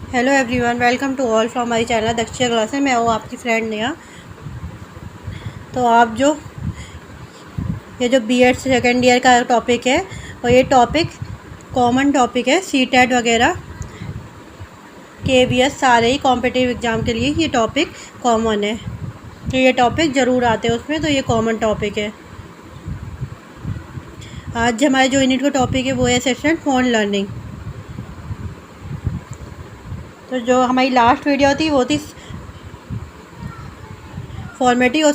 Hello everyone, welcome to all from my channel Dakshiya classes. मैं हूँ आपकी फ्रेंड नेहा। तो आप ये जो बीएड सेकेंड ईयर का टॉपिक है, और ये टॉपिक कॉमन टॉपिक है सीटेट वगैरह केवीएस सारे ही कॉम्पिटिटिव एग्ज़ाम के लिए ये टॉपिक कॉमन है। तो ये टॉपिक ज़रूर आते हैं उसमें, तो ये कॉमन टॉपिक है। आज हमारे जो यूनिट का टॉपिक है वो है सेशन फोन लर्निंग। तो जो हमारी लास्ट वीडियो थी वो थी फॉर्मेटिव और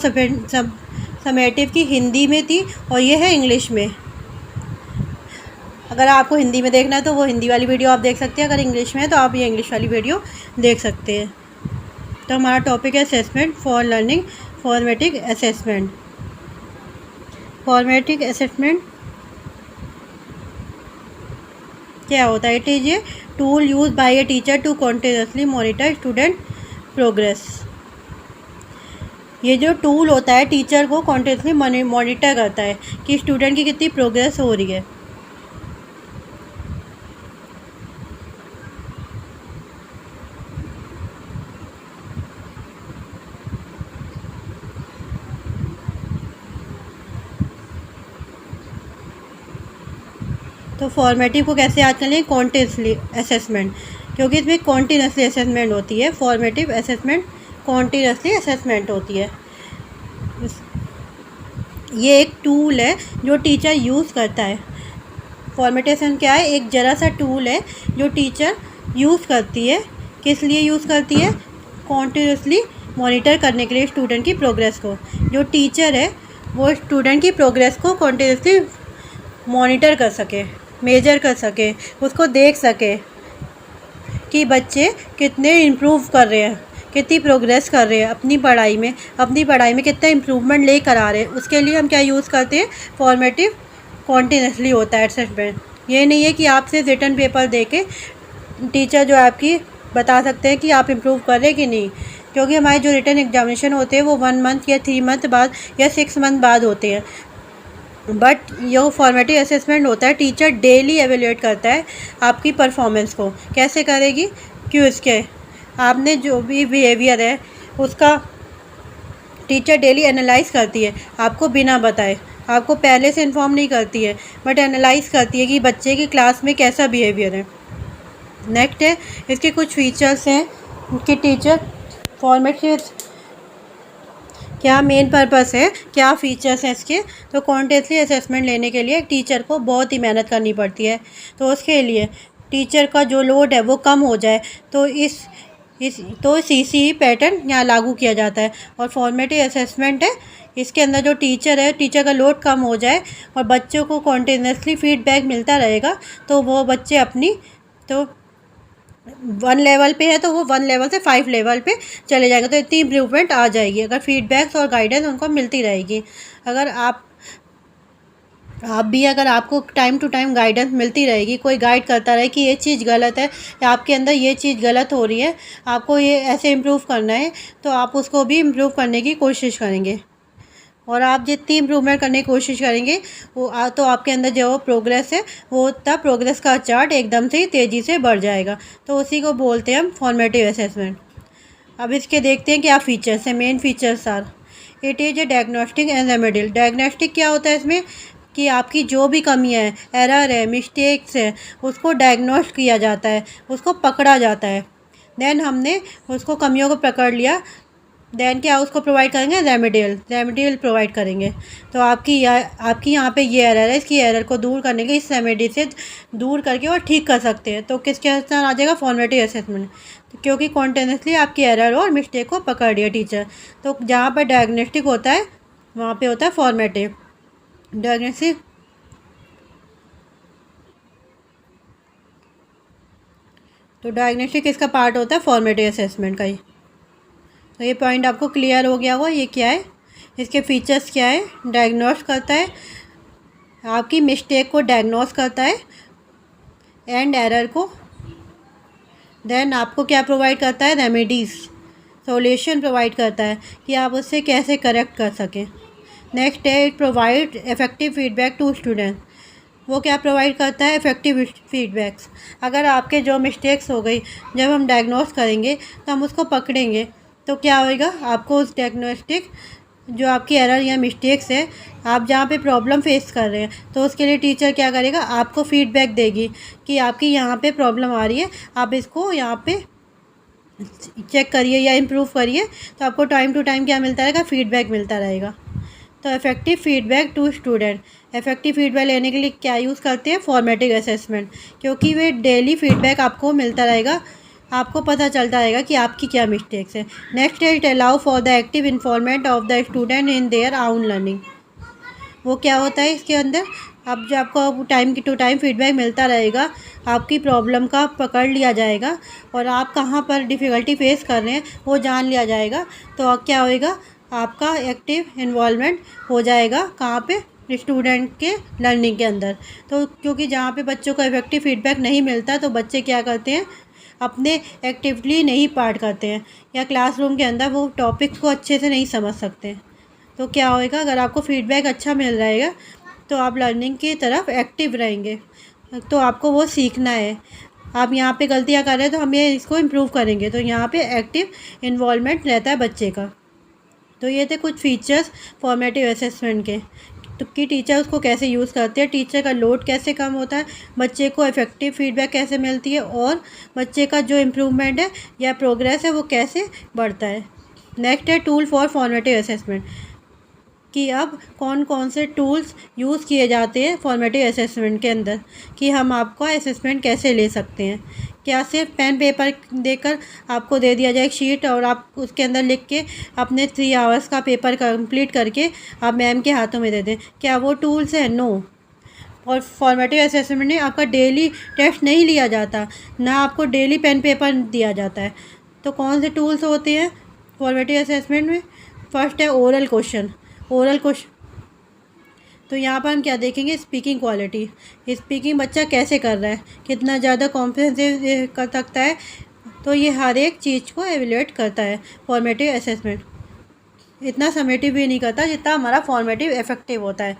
समेटिव की हिंदी में थी, और ये है इंग्लिश में। अगर आपको हिंदी में देखना है तो वो हिंदी वाली वीडियो आप देख सकते हैं, अगर इंग्लिश में है तो आप ये इंग्लिश वाली वीडियो देख सकते हैं। तो हमारा टॉपिक है assessment for learning, formative assessment. Formative assessment क्या होता है? It is a tool use by a teacher to continuously monitor student progress. ये जो टूल होता है टीचर को कंटिन्यूअसली मॉनिटर करता है कि स्टूडेंट की कितनी प्रोग्रेस हो रही है। तो फॉर्मेटिव को कैसे याद कर लें? कॉन्टिन्यूसली असेसमेंट, क्योंकि इसमें कॉन्टिन्यूसली असेसमेंट होती है। फॉर्मेटिव असेसमेंट कॉन्टिन्यूसली असेसमेंट होती है। ये एक टूल है जो टीचर यूज़ करता है। फॉर्मेटेशन क्या है? एक ज़रा सा टूल है जो टीचर यूज़ करती है। किस लिए यूज़ करती है? कॉन्टिन्यूसली मॉनिटर करने के लिए स्टूडेंट की प्रोग्रेस को। जो टीचर है वो स्टूडेंट की प्रोग्रेस को कॉन्टिन्यूसली मॉनिटर कर सके, मेजर कर सके, उसको देख सके कि बच्चे कितने इम्प्रूव कर रहे हैं, कितनी प्रोग्रेस कर रहे हैं अपनी पढ़ाई में कितना इम्प्रूवमेंट लेकर आ रहे हैं। उसके लिए हम क्या यूज़ करते हैं? फॉर्मेटिव कॉन्टिन्यूसली होता है असेसमेंट। ये नहीं है कि आप सिर्फ रिटन पेपर दे के टीचर जो आपकी बता सकते हैं कि आप इम्प्रूव कर रहे हैं कि नहीं, क्योंकि हमारे जो रिटन एग्जामिनेशन होते हैं वो 1 मंथ या 3 मंथ बाद या 6 मंथ बाद होते हैं। बट ये फॉर्मेटिव असेसमेंट होता है, टीचर डेली एवेल्यूएट करता है आपकी परफॉर्मेंस को। कैसे करेगी? क्यों? इसके आपने जो भी बिहेवियर है उसका टीचर डेली एनालाइज करती है, आपको बिना बताए, आपको पहले से इन्फॉर्म नहीं करती है, बट एनालाइज करती है कि बच्चे की क्लास में कैसा बिहेवियर है। नेक्स्ट है इसके कुछ फीचर्स हैं कि टीचर फॉर्मेटिव क्या मेन पर्पस है, क्या फ़ीचर्स हैं इसके। तो कॉन्टिन्यूसली असेसमेंट लेने के लिए टीचर को बहुत ही मेहनत करनी पड़ती है। तो उसके लिए टीचर का जो लोड है वो कम हो जाए, तो सीसी पैटर्न यहाँ लागू किया जाता है। और फॉर्मेटिव असेसमेंट है, इसके अंदर जो टीचर है, टीचर का लोड कम हो जाए और बच्चों को कॉन्टिन्यूसली फीडबैक मिलता रहेगा, तो वो बच्चे अपनी तो 1 लेवल पे है तो वो 1 लेवल से 5 लेवल पे चले जाएंगे। तो इतनी इम्प्रूवमेंट आ जाएगी अगर फीडबैक्स और गाइडेंस उनको मिलती रहेगी। अगर अगर आपको टाइम टू टाइम गाइडेंस मिलती रहेगी, कोई गाइड करता रहे कि ये चीज़ गलत है या आपके अंदर ये चीज़ गलत हो रही है, आपको ये ऐसे इम्प्रूव करना है, तो आप उसको भी इम्प्रूव करने की कोशिश करेंगे। और आप जितनी इम्प्रूवमेंट करने की कोशिश करेंगे तो आपके अंदर जो प्रोग्रेस है वो उतना प्रोग्रेस का चार्ट एकदम से ही तेज़ी से बढ़ जाएगा। तो उसी को बोलते हैं हम फॉर्मेटिव असेसमेंट। अब इसके देखते हैं क्या फ़ीचर्स हैं। Main features are it is a diagnostic and remedial. Diagnostic क्या होता है इसमें? कि आपकी जो भी कमियां हैं, एरर है, मिस्टेक्स है, उसको डायग्नोस्ट किया जाता है, उसको पकड़ा जाता है। देन हमने उसको कमियों को पकड़ लिया, देन क्या उसको प्रोवाइड करेंगे? रेमेडियल प्रोवाइड करेंगे। तो आपकी यहाँ पे ये एरर है, इसकी एरर को दूर करने के इस रेमेडी से दूर करके और ठीक कर सकते हैं। तो किसके अंदर आ जाएगा? Formative assessment. तो क्योंकि कॉन्टिन्यूसली आपकी एरर और मिस्टेक को पकड़ लिया टीचर। तो जहाँ पर डायग्नोस्टिक होता है वहाँ पे होता है फॉर्मेटिव। डायग्नोस्टिक किसका पार्ट होता है? फॉर्मेटिव असेसमेंट का ही। तो ये पॉइंट आपको क्लियर हो गया होगा। ये क्या है, इसके फीचर्स क्या है? डायग्नोस करता है, आपकी मिस्टेक को डायग्नोस करता है एंड एरर को। देन आपको क्या प्रोवाइड करता है? रेमेडीज़, सॉल्यूशन प्रोवाइड करता है कि आप उससे कैसे करेक्ट कर सकें। नेक्स्ट है it provide effective feedback to student. वो क्या प्रोवाइड करता है? Effective feedbacks. अगर आपके जो मिस्टेक्स हो गई, जब हम डायग्नोस करेंगे तो हम उसको पकड़ेंगे, तो क्या होएगा? आपको उस डायग्नोस्टिक जो आपकी एरर या मिस्टेक्स है, आप जहाँ पे प्रॉब्लम फेस कर रहे हैं, तो उसके लिए टीचर क्या करेगा? आपको फीडबैक देगी कि आपकी यहाँ पे प्रॉब्लम आ रही है, आप इसको यहाँ पे चेक करिए या इम्प्रूव करिए। तो आपको टाइम टू टाइम क्या मिलता रहेगा? फीडबैक मिलता रहेगा। तो effective feedback to student, effective feedback लेने के लिए क्या यूज़ करते हैं? फॉर्मेटिव असेसमेंट, क्योंकि वे डेली फीडबैक आपको मिलता रहेगा, आपको पता चलता रहेगा कि आपकी क्या मिस्टेक्स है। Next it allow for the active involvement of the student in their own learning. वो क्या होता है इसके अंदर? अब जो आपको टाइम टू टाइम फीडबैक मिलता रहेगा, आपकी प्रॉब्लम का पकड़ लिया जाएगा और आप कहाँ पर डिफ़िकल्टी फेस कर रहे हैं वो जान लिया जाएगा। तो क्या होएगा? आपका एक्टिव इन्वॉल्वमेंट हो जाएगा कहाँ पे? स्टूडेंट के लर्निंग के अंदर। तो क्योंकि जहाँ पे बच्चों को इफेक्टिव फीडबैक नहीं मिलता, तो बच्चे क्या करते हैं? अपने एक्टिवली नहीं पार्ट करते हैं, या क्लासरूम के अंदर वो टॉपिक्स को अच्छे से नहीं समझ सकते। तो क्या होएगा? अगर आपको फीडबैक अच्छा मिल रहेगा तो आप लर्निंग की तरफ एक्टिव रहेंगे। तो आपको वो सीखना है, आप यहाँ पे गलतियाँ कर रहे हैं तो हम ये इसको इम्प्रूव करेंगे। तो यहाँ पे एक्टिव इन्वॉल्वमेंट रहता है बच्चे का। तो ये थे कुछ फीचर्स फॉर्मेटिव असेसमेंट के, तो कि टीचर उसको कैसे यूज़ करते हैं, टीचर का लोड कैसे कम होता है, बच्चे को इफ़ेक्टिव फीडबैक कैसे मिलती है, और बच्चे का जो इम्प्रूवमेंट है या प्रोग्रेस है वो कैसे बढ़ता है। नेक्स्ट है टूल फॉर फॉर्मेटिव असेसमेंट, कि अब कौन कौन से टूल्स यूज़ किए जाते हैं फॉर्मेटिव असेसमेंट के अंदर, कि हम आपका असेसमेंट कैसे ले सकते हैं। क्या सिर्फ पेन पेपर देकर आपको दे दिया जाए एक शीट और आप उसके अंदर लिख के अपने 3 आवर्स का पेपर कंप्लीट करके आप मैम के हाथों में दे दें? क्या वो टूल्स हैं? नो। और फॉर्मेटिव असेसमेंट में आपका डेली टेस्ट नहीं लिया जाता, ना आपको डेली पेन पेपर दिया जाता है। तो कौन से टूल्स होते हैं फॉर्मेटिव असेसमेंट में? फर्स्ट है ओरल क्वेश्चन। ओरल क्वेश्चन, तो यहाँ पर हम क्या देखेंगे? स्पीकिंग क्वालिटी, स्पीकिंग बच्चा कैसे कर रहा है, कितना ज़्यादा कॉन्फिडेंस कर सकता है। तो ये हर एक चीज़ को एवेल्यूएट करता है फॉर्मेटिव असेसमेंट। इतना समेटिव भी नहीं करता जितना हमारा फॉर्मेटिव इफेक्टिव होता है।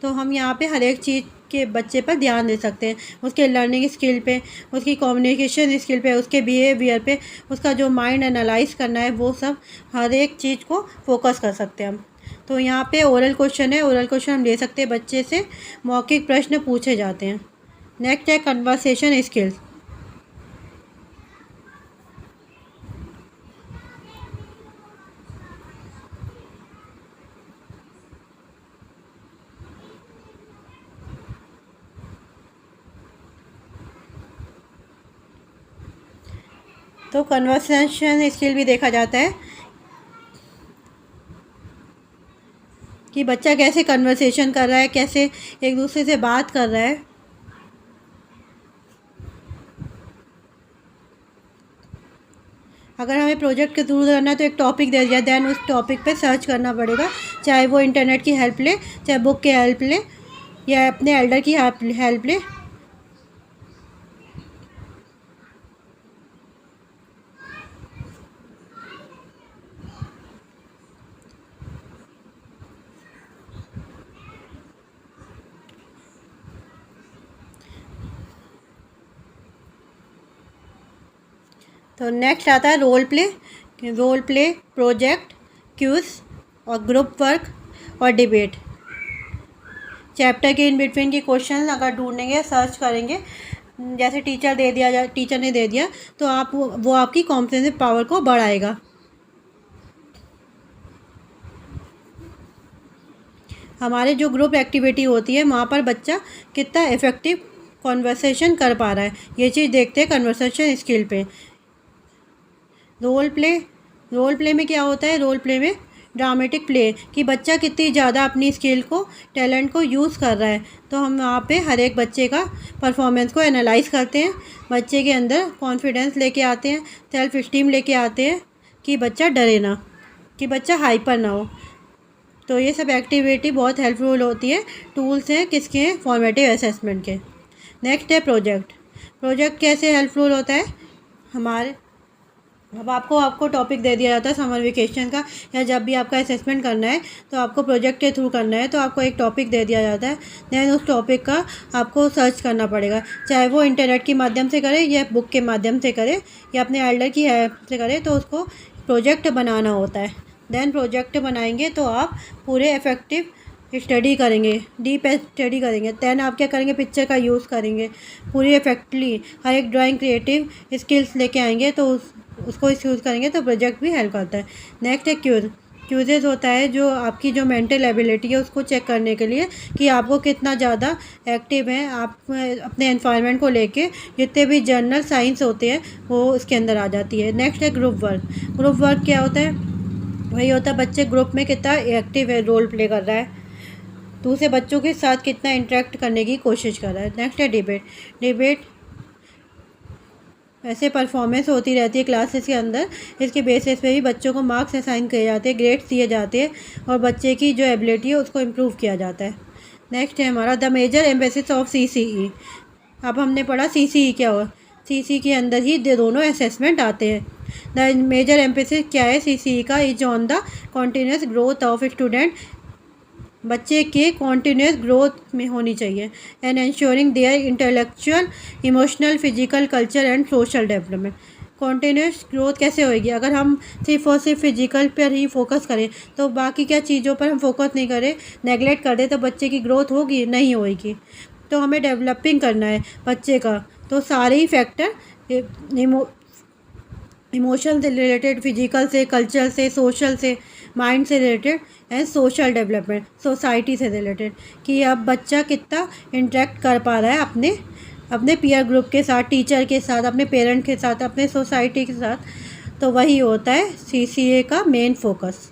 तो हम यहाँ पे हर एक चीज़ के बच्चे पर ध्यान दे सकते हैं, उसके लर्निंग स्किल पे, उसकी कम्युनिकेशन स्किल पे, उसके बिहेवियर पे, उसका जो माइंड एनालाइज करना है, वो सब हर एक चीज़ को फोकस कर सकते हैं हम। तो यहाँ पे ओरल क्वेश्चन है, ओरल क्वेश्चन हम ले सकते हैं, बच्चे से मौखिक प्रश्न पूछे जाते हैं। नेक्स्ट है कन्वर्सेशन स्किल्स। तो कन्वर्सेशन स्किल भी देखा जाता है कि बच्चा कैसे कन्वर्सेशन कर रहा है, कैसे एक दूसरे से बात कर रहा है। अगर हमें प्रोजेक्ट के थ्रू करना है तो एक टॉपिक दे दिया, दैन उस टॉपिक पे सर्च करना पड़ेगा, चाहे वो इंटरनेट की हेल्प ले, चाहे बुक की हेल्प ले, या अपने एल्डर की हेल्प ले। तो नेक्स्ट आता है role play. Role play, project, quiz और ग्रुप वर्क और डिबेट। चैप्टर के इन बिटवीन के क्वेश्चन अगर ढूंढेंगे, सर्च करेंगे, जैसे टीचर ने दे दिया, तो आप वो आपकी कॉम्प्रिहेंसिव पावर को बढ़ाएगा। हमारे जो ग्रुप एक्टिविटी होती है वहाँ पर बच्चा कितना इफ़ेक्टिव कॉन्वर्सेशन कर पा रहा है, ये चीज़ देखते हैं कन्वर्सेशन स्किल पे। रोल प्ले में क्या होता है? रोल प्ले में ड्रामेटिक प्ले, कि बच्चा कितनी ज़्यादा अपनी स्किल को, टैलेंट को यूज़ कर रहा है। तो हम वहाँ पे हर एक बच्चे का परफॉर्मेंस को एनालाइज करते हैं, बच्चे के अंदर कॉन्फिडेंस लेके आते हैं, सेल्फ इस्टीम लेके आते हैं, कि बच्चा डरे ना, कि बच्चा हाइपर ना हो। तो ये सब एक्टिविटी बहुत हेल्पफुल होती है, टूल्स हैं किसके हैं? फॉर्मेटिव असेसमेंट के। नेक्स्ट है प्रोजेक्ट। प्रोजेक्ट कैसे हेल्पफुल होता है? हमारे अब आपको टॉपिक दे दिया जाता है समर वेकेशन का, या जब भी आपका असेसमेंट करना है तो आपको प्रोजेक्ट के थ्रू करना है, तो आपको एक टॉपिक दे दिया जाता है। देन उस टॉपिक का आपको सर्च करना पड़ेगा, चाहे वो इंटरनेट के माध्यम से करे या बुक के माध्यम से करे या अपने एल्डर की हेल्प से करे, तो उसको प्रोजेक्ट बनाना होता है। देन प्रोजेक्ट बनाएंगे तो आप पूरे इफ़ेक्टिव स्टडी करेंगे, डीप स्टडी करेंगे। देन आप क्या करेंगे, पिक्चर का यूज़ करेंगे पूरी इफेक्टली, हर एक ड्राइंग क्रिएटिव स्किल्स लेके आएंगे, तो उसको यूज़ करेंगे तो प्रोजेक्ट भी हेल्प करता है। नेक्स्ट है क्यूजेज होता है जो आपकी जो मेंटल एबिलिटी है उसको चेक करने के लिए कि आपको कितना ज़्यादा एक्टिव है आप अपने एनवायरनमेंट को लेके। जितने भी जर्नल साइंस होते हैं वो इसके अंदर आ जाती है। नेक्स्ट है ग्रुप वर्क। ग्रुप वर्क क्या होता है, वही होता है बच्चे ग्रुप में कितना एक्टिव है, रोल प्ले कर रहा है, दूसरे बच्चों के साथ कितना इंटरेक्ट करने की कोशिश कर रहा है। नेक्स्ट है डिबेट ऐसे परफॉर्मेंस होती रहती है क्लासेस के अंदर, इसके बेसिस पे भी बच्चों को मार्क्स असाइन किए जाते हैं, ग्रेड्स दिए जाते हैं और बच्चे की जो एबिलिटी है उसको इम्प्रूव किया जाता है। नेक्स्ट है हमारा the major emphasis of CCE। अब हमने पढ़ा CCE क्या हुआ, CCE के अंदर ही दोनों असेसमेंट आते हैं। द मेजर एम्फेसिस क्या है CCE का, is on the continuous growth of student, बच्चे के कॉन्टीन्यूस ग्रोथ में होनी चाहिए, and ensuring there intellectual, emotional, physical, culture and social development. Continuous growth कैसे होएगी, अगर हम सिर्फ और सिर्फ फिजिकल पर ही फोकस करें तो बाकी क्या चीज़ों पर हम फोकस नहीं करें, नेगलेक्ट कर दें, तो बच्चे की ग्रोथ होगी नहीं होएगी। तो हमें डेवलपिंग करना है बच्चे का, तो सारे ही फैक्टर इमोशन से रिलेटेड, फिजिकल से, कल्चर से, सोशल से, माइंड से related and social development, society से रिलेटेड, कि अब बच्चा कितना इंटरेक्ट कर पा रहा है अपने पीयर ग्रुप के साथ, टीचर के साथ, अपने पेरेंट के साथ, अपने सोसाइटी के साथ। तो वही होता है CCA का मेन फोकस।